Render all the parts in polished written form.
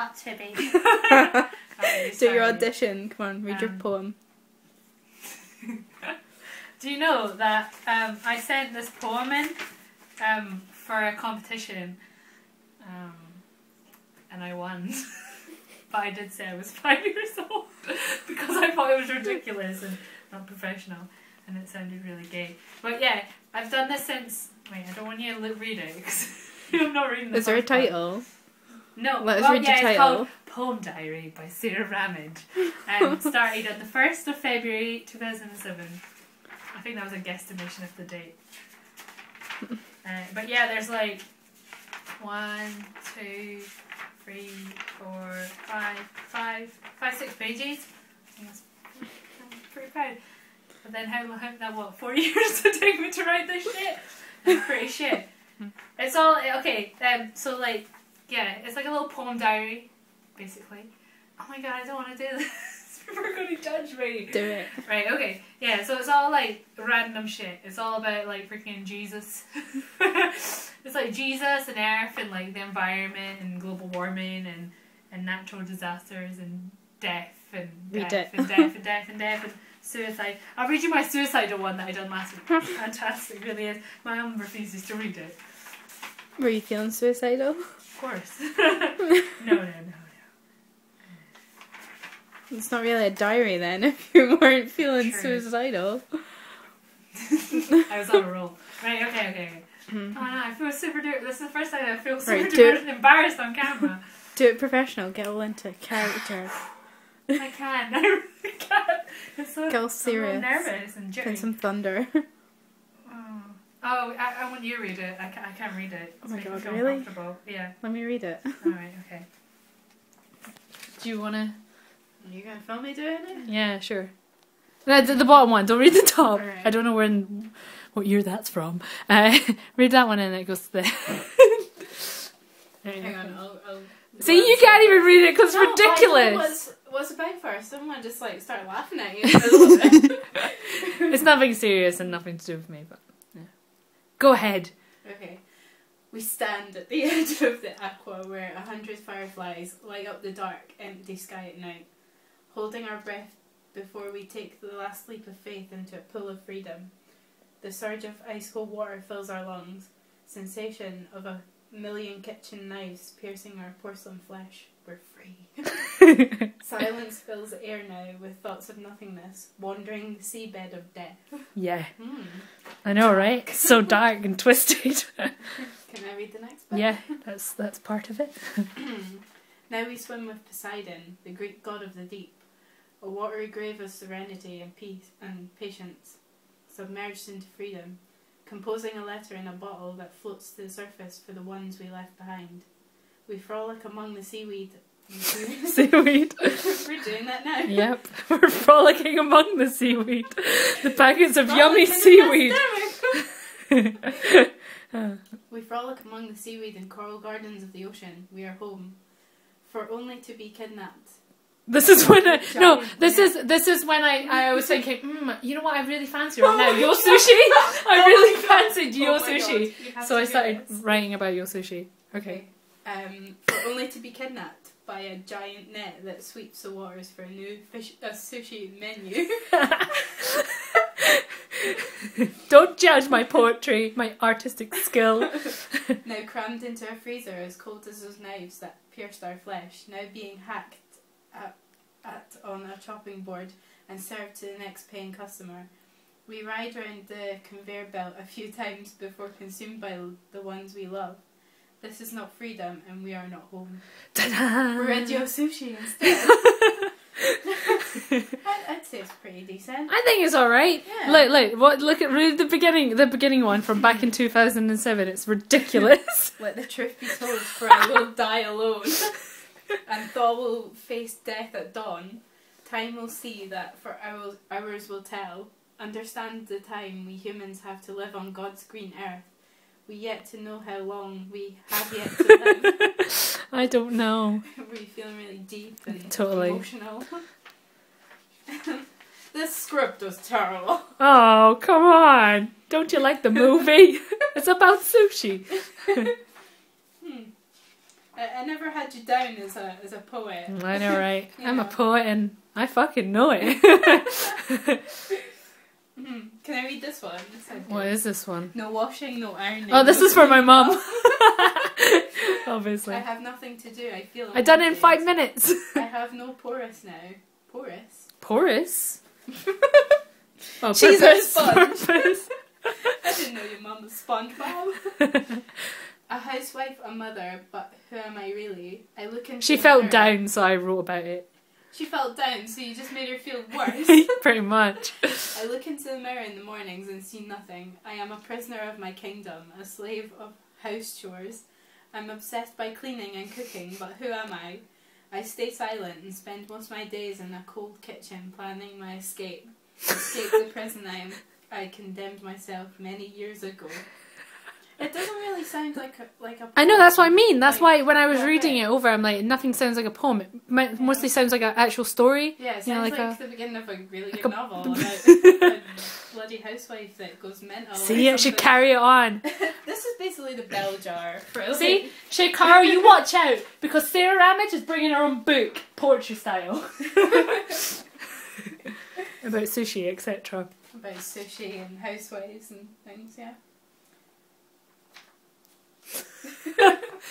got to be. Do your audition. Come on, read your poem. Do you know that I sent this poem in for a competition and I won. But I did say I was 5 years old because I thought it was ridiculous and not professional and it sounded really gay. But yeah, I've done this since... Wait, I don't want you to read it because I'm not reading the Is there a title? No, Let us read the title. It's called Poem Diary by Sarah Ramage. Started on the 1st of February 2007. I think that was a guesstimation of the date. But yeah, there's like 1, 2, 3, 4, 5, 6 pages. I'm pretty proud. But then how what 4 years to take me to write this shit? It's pretty shit. It's all okay. So like. Yeah, it's like a little poem diary, basically. Oh my god, I don't want to do this. People are going to judge me. Do it. Right, okay. Yeah, so it's all like random shit. It's all about like freaking Jesus. It's like Jesus and Earth and like the environment and global warming and natural disasters and death and death and suicide. I'll read you my suicidal one that I done last week. Fantastic, really is. My mum refuses to read it. Were you feeling suicidal? Of course. No. It's not really a diary then if you weren't feeling True. suicidal. I was on a roll. Right, okay. Mm-hmm. Oh no, I feel super this is the first time I feel super embarrassed on camera. Do it professional, get all into character. I can. I really can. It's so, get all serious. I'm a little nervous and jittery. Get some thunder. Oh, I want you to read it. I can't read it. Oh my It's god, feel really? Uncomfortable. Yeah. Let me read it. Alright, okay. Do you want to... Are you going to film me doing it? Yeah, sure. The bottom one, don't read the top. Right. I don't know what year that's from. Read that one and it goes to the... Hang on, I'll See, you can't even read it because it's ridiculous. What's about first? Someone just like start laughing at you a little bit. It's nothing serious and nothing to do with me, but yeah. Go ahead. Okay. We stand at the edge of the aqua where 100 fireflies light up the dark, empty sky at night, holding our breath before we take the last leap of faith into a pool of freedom. The surge of ice-cold water fills our lungs, sensation of 1,000,000 kitchen knives piercing our porcelain flesh. We're free. Silence fills the air now with thoughts of nothingness, wandering the seabed of death. Yeah. I know, right? So dark and twisted. Can I read the next bit? Yeah, that's part of it. Now we swim with Poseidon, the Greek god of the deep, a watery grave of serenity and peace and patience, submerged into freedom, composing a letter in a bottle that floats to the surface for the ones we left behind. We frolic among the seaweed. Seaweed. We're doing that now. Yep, we're frolicking among the seaweed. The packets of yummy seaweed. We frolic among the seaweed and coral gardens of the ocean. We are home, for only to be kidnapped. This is when this is when I was thinking, you know what I really fancy right now? Yo Sushi. I really fancied Yo Sushi, so I started writing about Yo Sushi. Okay. For only to be kidnapped by a giant net that sweeps the waters for a new sushi menu. Don't judge my poetry, my artistic skill. Now crammed into a freezer as cold as those knives that pierced our flesh, now being hacked at on a chopping board and served to the next paying customer. We ride round the conveyor belt a few times before consumed by the ones we love. This is not freedom, and we are not home. Ta-da! We're at Yo Sushi instead. I'd say it's pretty decent. I think it's alright. Yeah. Read the beginning one from back in 2007. It's ridiculous. Let the truth be told, for I will die alone, and thou will face death at dawn. Time will see that, for hours will tell. Understand the time we humans have to live on God's green earth. We yet to know how long we have yet to live. I don't know. We're feeling really deep and totally emotional. This script was terrible. Oh, come on. Don't you like the movie? It's about sushi. I never had you down as a poet. I know, right? You I'm a know. poet and I fucking know it. Can I read this one? This sounds What good. is this one? No washing, no ironing. Oh, this no is for my cleaning mum. up. Obviously. I have nothing to do. I feel. I done it in 5 unwanted. minutes. I have no porous now. Porous. Porous? Oh, She's a purpose. sponge. Purpose. I didn't know your mum was SpongeBob. A housewife, a mother, but who am I really? I look into She the felt mirror. down, so I wrote about it. She felt down, so you just made her feel worse. Pretty much. I look into the mirror in the mornings and see nothing. I am a prisoner of my kingdom, a slave of house chores. I'm obsessed by cleaning and cooking, but who am I? I stay silent and spend most of my days in a cold kitchen planning my escape. Escape the prison I condemned myself many years ago. It doesn't really sound like a I know, that's what I mean. That's Like, why when I was what reading bit? it over, I'm like, nothing sounds like a poem. It mostly sounds like an actual story. Yeah, it You know, sounds like like a- the beginning of a really like good a- novel about a bloody housewife that goes mental. See, or it should something. carry it on. This is basically the bell jar. For See? Shekara, you watch out, because Sarah Ramage is bringing her own book, poetry style. About sushi, etc. About sushi and housewives and things, yeah.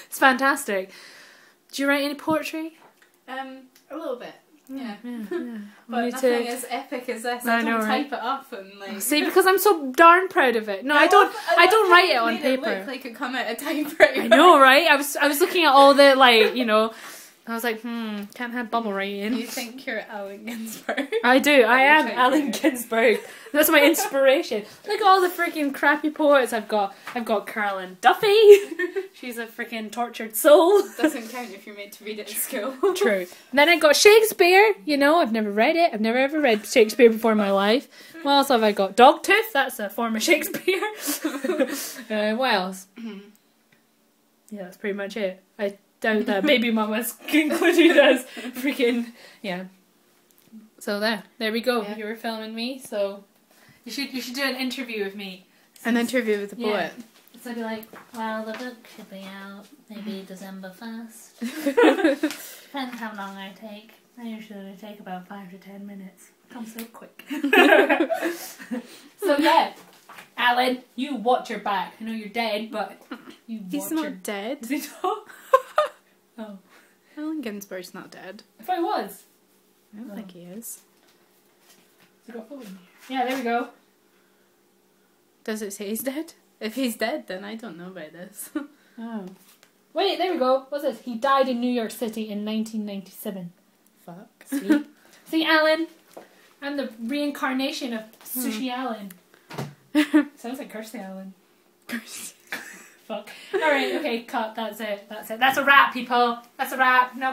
It's fantastic. Do you write any poetry? A little bit, yeah. Yeah. But Me nothing too. as epic as this. I I know, don't right? type it up and like. See, because I'm so darn proud of it. No, I don't write it on It paper. look like it come out of typewriter. I know, right? I was looking at all the, like, you know, I was like, can't have bubble writing. You think you're Allen Ginsberg? I do. I am typewriter. Allen Ginsberg. That's my inspiration. Look at all the freaking crappy poets I've got. I've got Carolyn Duffy. She's a freaking tortured soul. Doesn't count if you're made to read it in school. True. And then I got Shakespeare. You know, I've never read it. I've never ever read Shakespeare before in my life. What else have I got? Dogtooth. That's a form of Shakespeare. What else? Yeah, that's pretty much it. I doubt that Baby Mama's included as freaking, yeah. So there we go. Yeah. You were filming me, so you should do an interview with me. An interview with the Yeah. poet. So I'd be like, well, the book should be out maybe December 1st. Depends how long I take. I usually take about 5 to 10 minutes. Comes so quick. So yeah, Alan, you watch your back. I know you're dead, but you He's watch not your... dead. Is he not? Oh. Allen Ginsberg's not dead. If I was. I don't think he is. I got phone. Yeah, there we go. Does it say he's dead? If he's dead, then I don't know about this. Oh. Wait, there we go. What's this? He died in New York City in 1997. Fuck. See? See, Alan? I'm the reincarnation of Sushi Allen. Sounds like Kirsty Allen. Fuck. Alright, okay, cut. That's it. That's a wrap, people. That's a wrap. No.